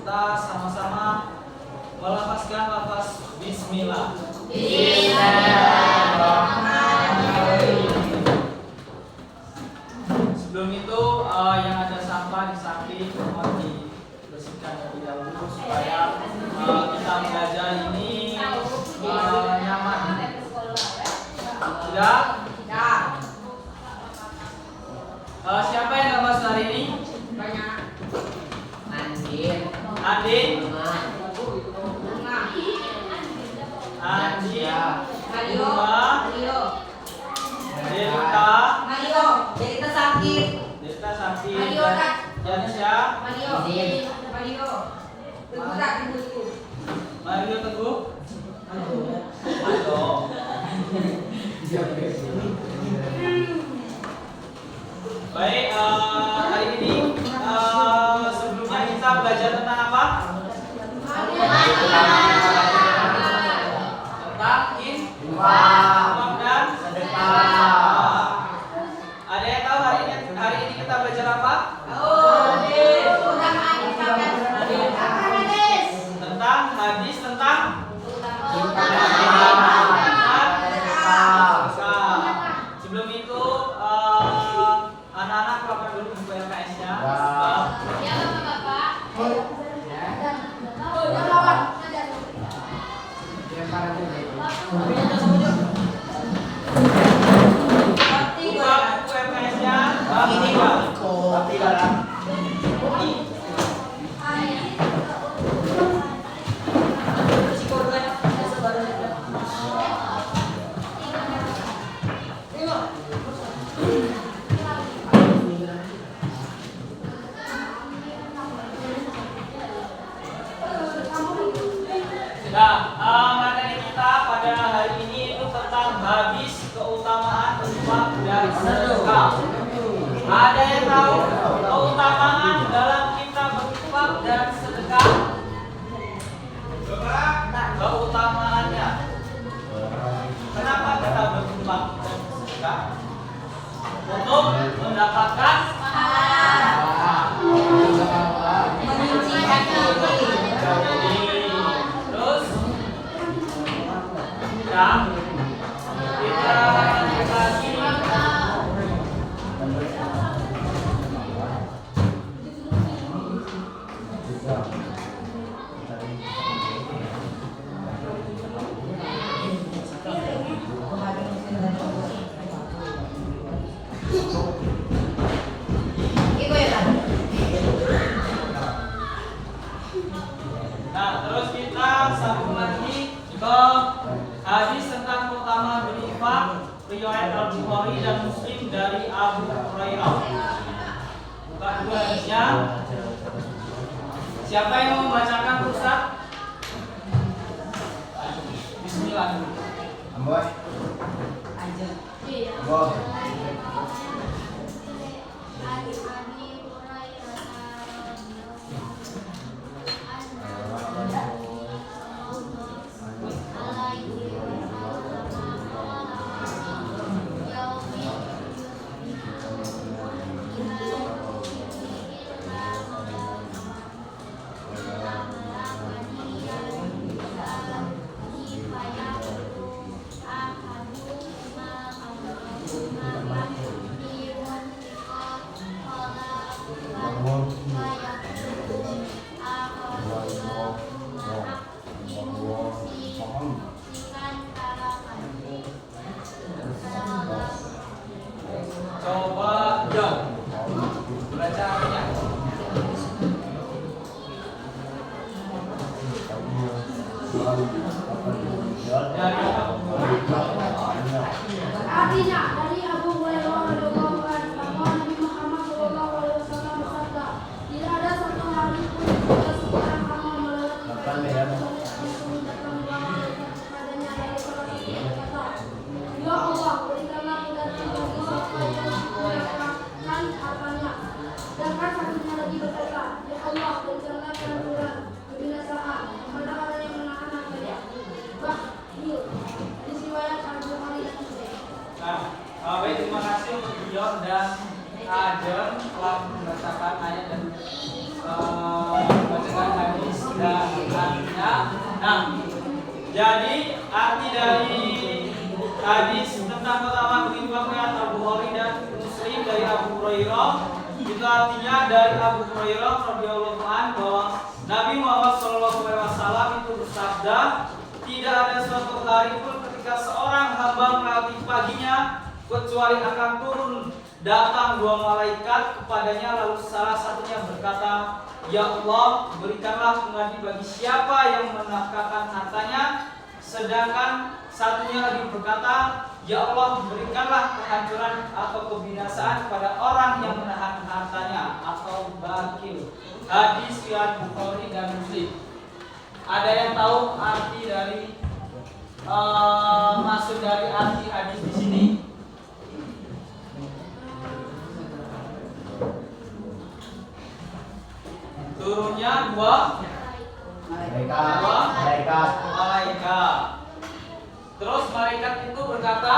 kita sama-sama melafazkan lafaz bismillah. Sebelum itu yang ada sampah di samping mohon dibersihkan terlebih dahulu supaya kita belajar ini nyaman. Sudah? Siapa yang ngebahas hari ini? Banyak. Andin, Mario, Delita sakit. Mario, Janisya, Mario, Teguh. Mario Teguh. Halo. Baik, hari ini sebelumnya kita belajar tentang apa? Tentang infak dan sedekah. Ada yang tahu hari ini kita belajar apa? Tentang hadis tentang sebelum itu anak-anak keluarkan dulu buku LKS-nya. Materi kita pada hari ini itu tentang hadis keutamaan infak dan sedekah. Ada yang tahu keutamaan dalam kita berinfak dan sedekah? Keutamaannya. Kenapa kita berinfak dan sedekah? Untuk mendapatkan pahala. Dan kita lagi terus kita sambung lagi ke hadis tentang keutamaan berinfak riwayat Al-Bukhari dan Muslim dari Abu Hurairah. Buka dua hadisnya. Siapa yang mau membacakan Ustaz? Bismillah. Amboy. Coba jawab. Baca artinya. Artinya dari Abu Hurairah radhiyallahu anhu bahwa Nabi Muhammad sallallahu alaihi wasallam bersabda, tidak ada satu hari pun jika seorang hamba melewati kepadanya dari salah satu kata, ya Allah, berikanlah kepada Allah apa yang mendapatkan hartanya. Sedangkan satunya lagi berkata, ya Allah, berikanlah kehancuran, kebinasaan kepada orang yang menahan hartanya. Bah, riwayat Al-Bukhari dan Muslim. Nah, Jadi arti dari hadis tentang pertama berinfaknya Al-Bukhari dan Muslim dari Abu Hurairah itu artinya dari Abu Hurairah radhiyallahu anhu bahwa Nabi Muhammad SAW itu bersabda, tidak ada suatu hari pun ketika seorang hamba melewati paginya kecuali akan turun datang dua malaikat kepadanya, lalu salah satunya berkata, ya Allah, berikanlah pengganti bagi siapa yang menafkahkan hartanya. Sedangkan satunya lagi berkata, ya Allah, berikanlah kehancuran atau kebinasaan pada orang yang menahan hartanya atau bakil. Hadis riwayat Bukhari dan Muslim. Ada yang tahu arti dari maksud dari arti hadis di sini? Turunnya dua malaikat. Terus malaikat itu berkata,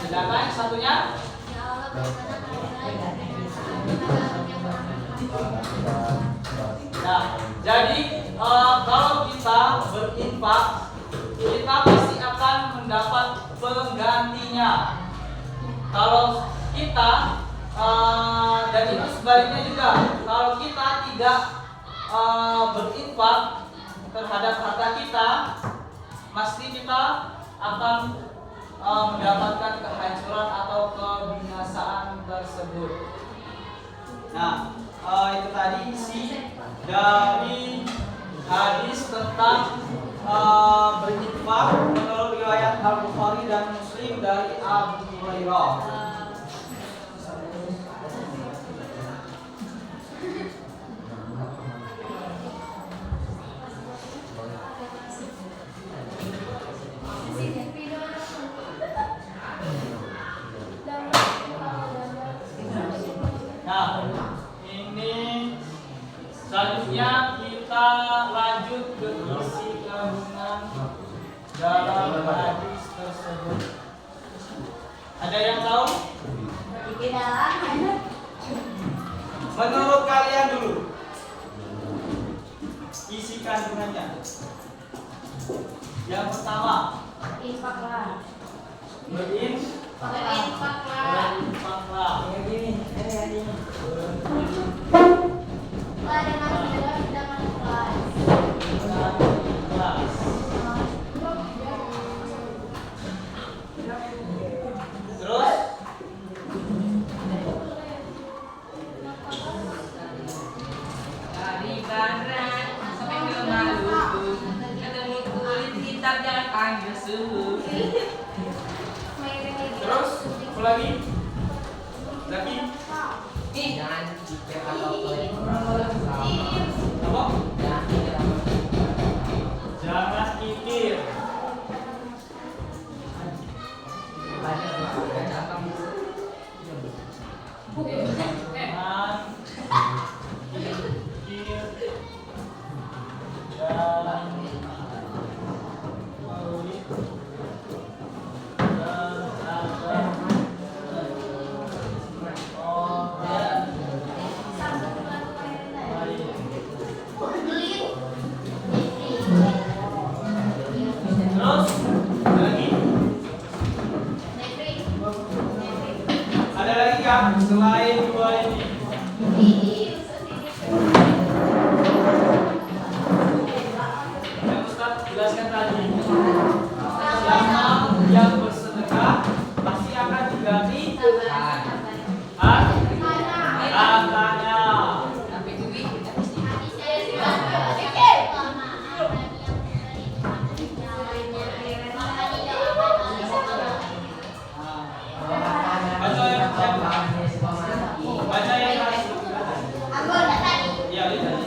sedangkan yang satunya nah, jadi kalau kita berinfak, kita pasti akan mendapat penggantinya. Kalau kita dan itu sebaliknya juga, kalau kita tidak berinfak terhadap harta kita, pasti kita akan mendapatkan kehancuran atau kebinasaan tersebut. Nah, itu tadi isi dari hadis tentang berinfak menurut riwayat Al-Bukhari dan Muslim dari Abu Hurairah. Nah, ini selanjutnya kita lanjut ke isi kandungan dalam hadis tersebut. Ada yang tahu? Menurut kalian dulu, isi kandungannya. Yang pertama, Infaklah. berinfaklah. Terus Dari Bandung sampai ke Maluku, ketemu kulit hitam jangan panggil suhu. Terus apa lagi? Lagi Jangan apa? Jangan kikir. Ada lagi kah selain dua ini? Yang Ustaz jelaskan tadi, siapa yang bersedekah pasti akan diganti hartanya. Baca yang iya, lihat.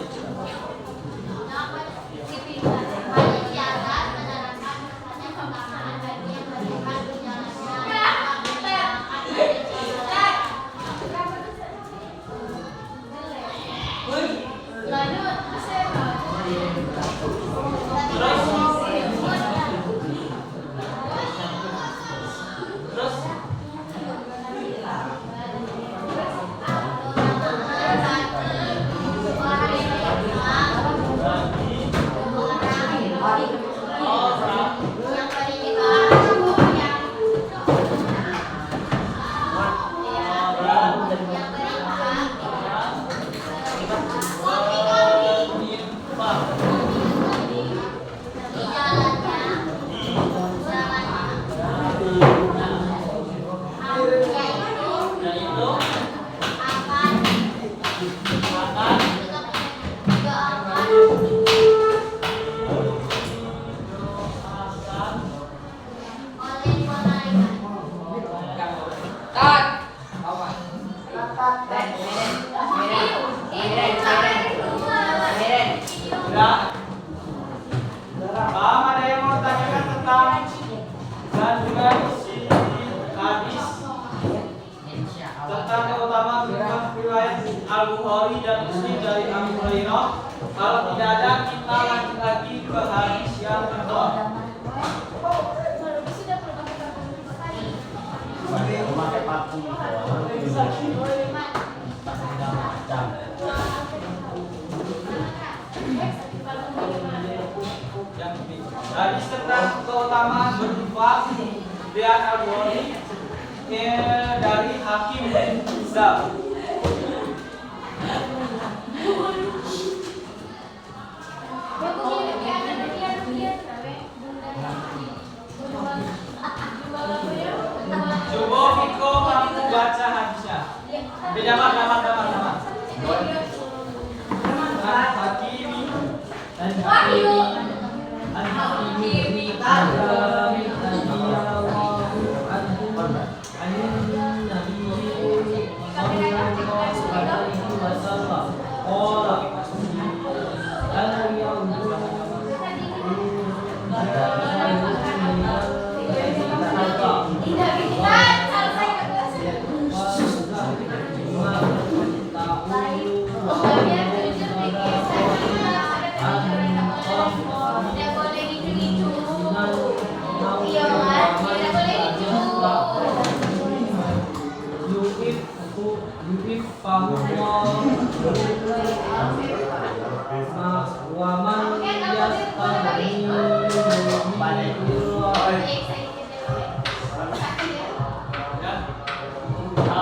Al-Bukhari dan Muslim dari Abu Hurairah. Kalau tidak ada, kita lanjut lagi ke hadis yang kedua. Hadis tentang keutamaan berinfak dari Al-Bukhari dari Hakim bin Hizam. Coba Viko kamu baca hadisnya. Damar.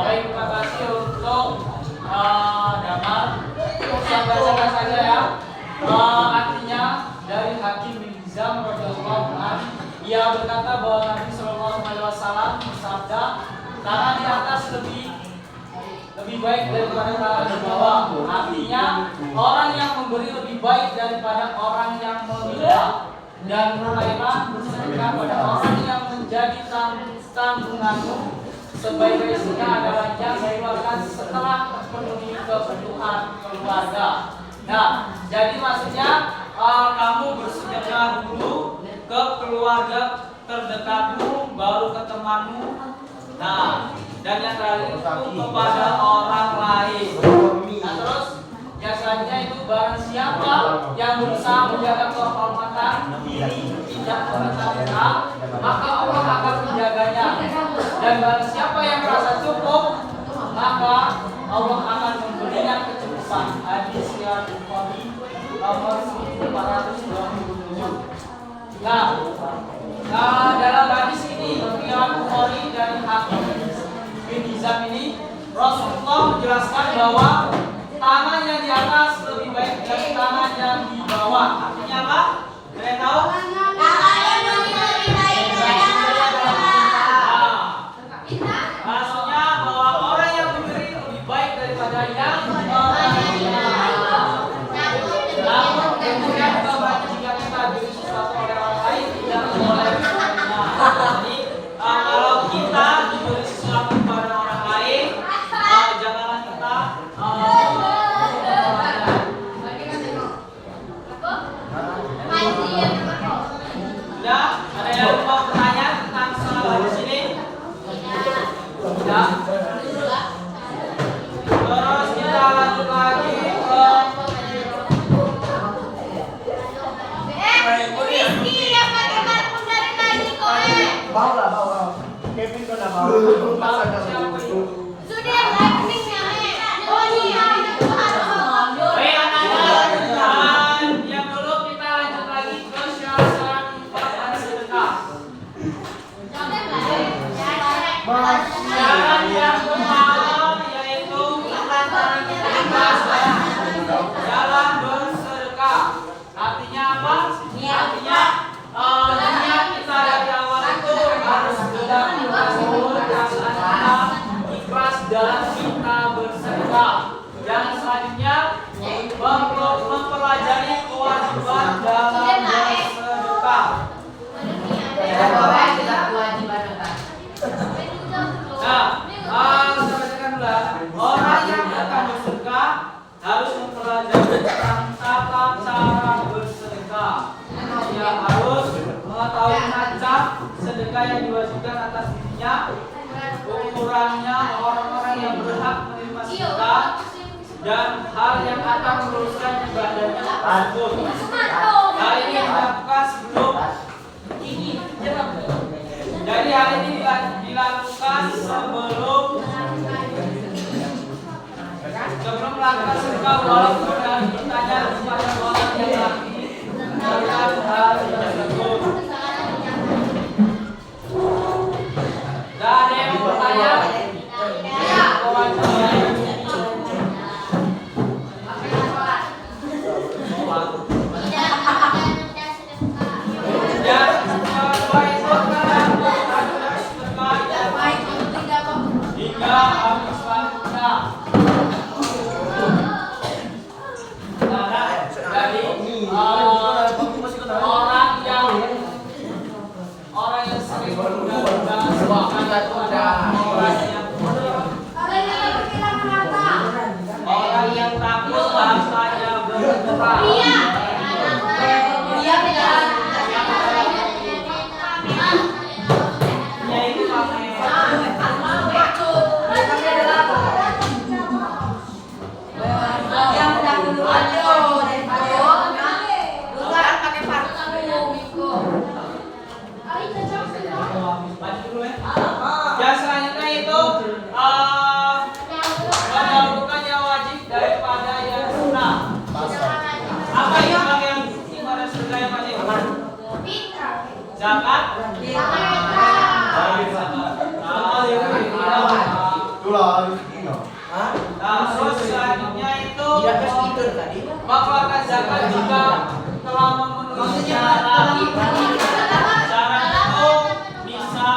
Terima kasih untuk Damar. Saya bacakan saja ya. Artinya dari Hakim bin Hizam radhiyallahu anhu, ia berkata bahwa Nabi Shallallahu Alaihi Wasallam bersabda, tangan di atas lebih baik daripada tangan di bawah. Artinya orang yang memberi lebih baik daripada orang yang meminta. Dan mulailah bersedekah pada orang yang menjadi tanggunganmu. Sebaik-baiknya adalah yang dikeluarkan setelah terpenuhi kebutuhan keluarga. Nah, jadi maksudnya kamu bersedekah dulu ke keluarga terdekatmu, baru ke temanmu. Nah, dan yang terakhir itu kepada orang lain. Nah, terus yang selanjutnya itu barang siapa yang berusaha menjaga kehormatan diri tidak meminta, maka Allah akan menjaganya. Dan barang siapa yang merasa cukup, maka Allah akan memberinya kecukupan. Hadis riwayat Bukhari nomor 1427. Nah, dalam hadis ini riwayat Bukhari dari Hakim bin Hizam ini, Rasulullah menjelaskan bahwa tangan yang di atas lebih baik dari tangan yang di bawah. Artinya apa? Kalian tahu? Maksudnya bahwa orang yang memberi lebih baik daripada yang menerima. Namun kemudian jika kita diberi sesuatu oleh orang lain tidak boleh menerima. Jadi kalau kita diberi sesuatu kepada orang lain, janganlah kita ya, ada yang mau bertanya tentang salah di sini? Ya. Terus kita lanjut lagi ke bawa. Kevin ko na bawa. Sudah lightningnya. Oh iya. yang dulu kita lanjut lagi ke syarat infak dan sedekah. Syarat yang pertama yaitu dalam bersedekah. Artinya apa? Artinya niat kita dari awal itu harus benar-benar ikhlas dalam kita bersedekah. Yang selanjutnya mempelajari kewajiban dalam bersedekah. Nah, saya bacakan dulu. Orang yang akan bersedekah harus mempelajari tentang tata cara bersedekah. Dia harus mengetahui macam sedekah yang diwajibkan atas dirinya, ukurannya, orang-orang yang berhak menerima sedekah, dan hal yang akan meluruskan ibadahnya tersebut. Hal ini dilakukan sebelum jadi hal ini dilakukan sebelum melakukan sedekah, walaupun hal ditanya kepada orang yang lagi melakukan hal tersebut. Dan ada yang bertanya? Orang yang takut bahasanya bergerak. Yang selanjutnya itu mendahulukan yang wajib daripada yang sunnah. Apa yang ibadah sunnah yang wajib? Zakat. Nah, terus selanjutnya itu mengeluarkan zakat jika telah memenuhi syarat. Syarat itu bisa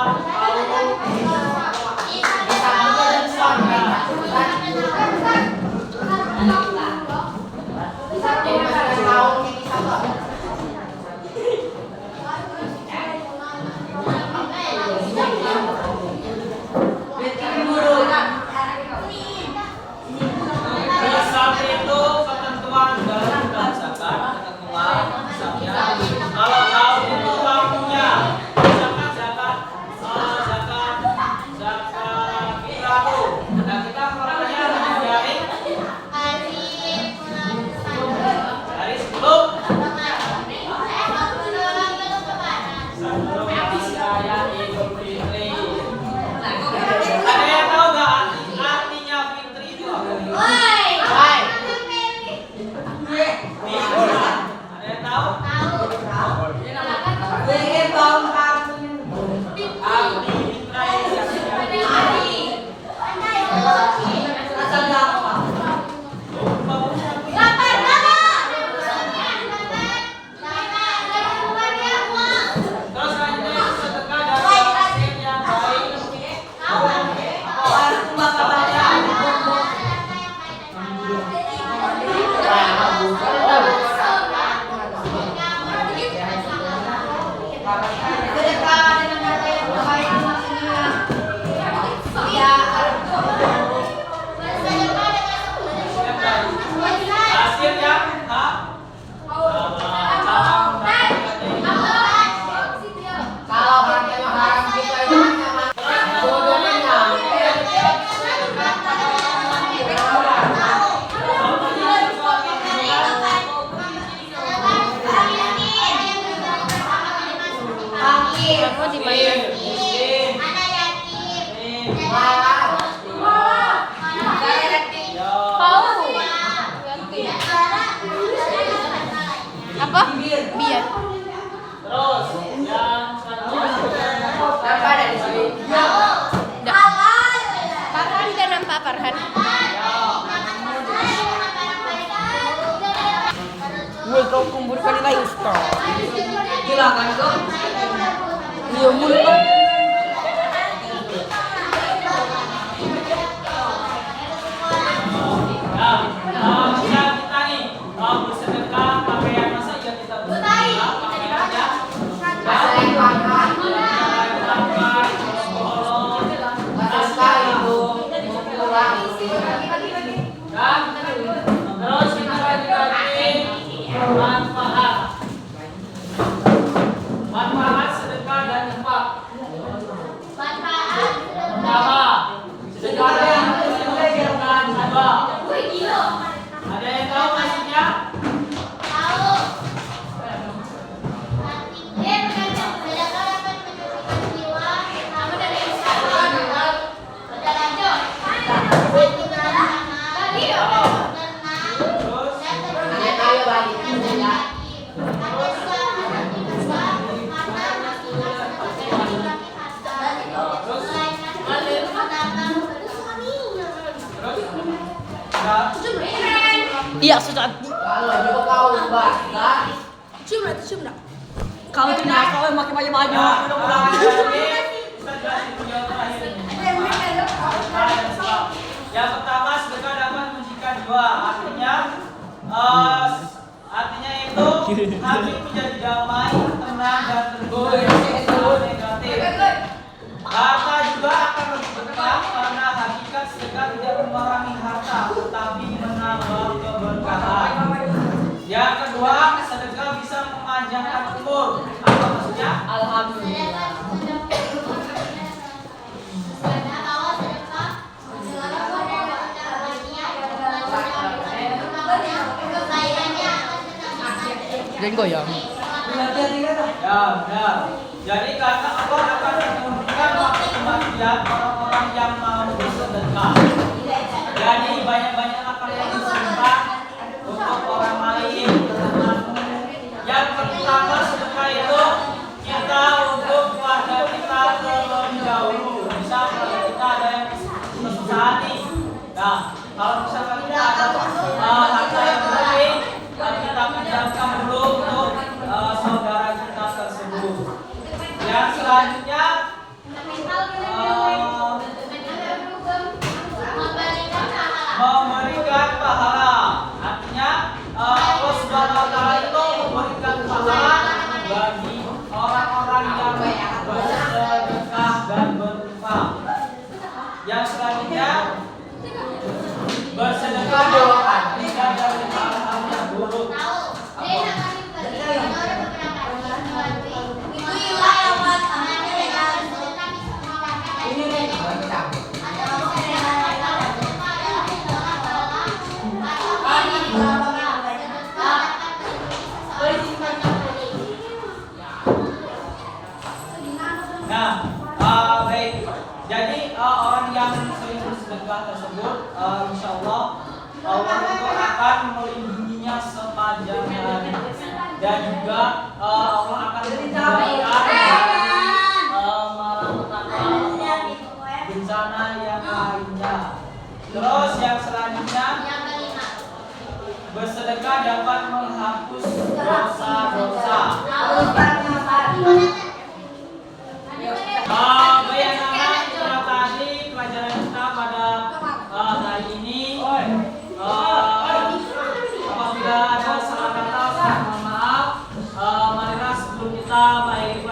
Apa? Biar. Terus yang Farhan kan nampak Farhan. Gue kau kumpul kali lagi Ustaz. Silakan kok. Iya mulai. kita nih bersedekah pakaian masa ya kita bersedekah pakaiannya dan terus kita lagi manfaat sedekah dan infak. Iya, secantik. Kalau juga kau bahasa. Cium lah, cium lah. Kau tuh nih, kau yang pakai baju. Nah, Ustaz jelasin video terakhir ini. Yang pertama, sedekah dapat mensucikan jiwa. Artinya itu hati menjadi damai, tenang dan terhibur dari hal negatif. Harta juga akan berkah karena hakikat sedekah tidak mengurangi harta, tetapi menambah keberkahan. Yang kedua, sedekah bisa memanjangkan umur. Apa maksudnya? Alhamdulillah. Jangan goyang. Ya, benar. Jadi karena Allah akan menurunkan waktu kematian orang-orang yang mau bersedekah. Jadi banyak-banyaklah kalian bersedekah untuk orang lain. Yang pertama sedekah itu kita untuk keluarga kita terlebih dahulu. Misal keluarga kita ada yang kesusahan nih. Nah, kalau misalkan kita ada harta yang lebih, kita pinjamkan dulu untuk saudara kita tersebut. Yang selanjutnya memberikan pahala. Artinya Allah Subhanahu wa taala itu memberikan pahala bagi orang-orang yang bersedekah dan berinfak. Yang selanjutnya bersedekah doakan tidak dari hal-hal yang buruk. Nah, baik. Jadi orang yang sering bersedekah tersebut, insya Allah Allah itu akan melindunginya sepanjang hari, dan juga Allah akan menjauhkan malapetaka bencana yang lainnya. Terus yang selanjutnya, bersedekah dapat menghapus dosa-dosa. Itulah tadi pelajaran kita pada hari ini. Apabila ada salah kata, mohon maaf. Marilah sebelum kita mengakhiri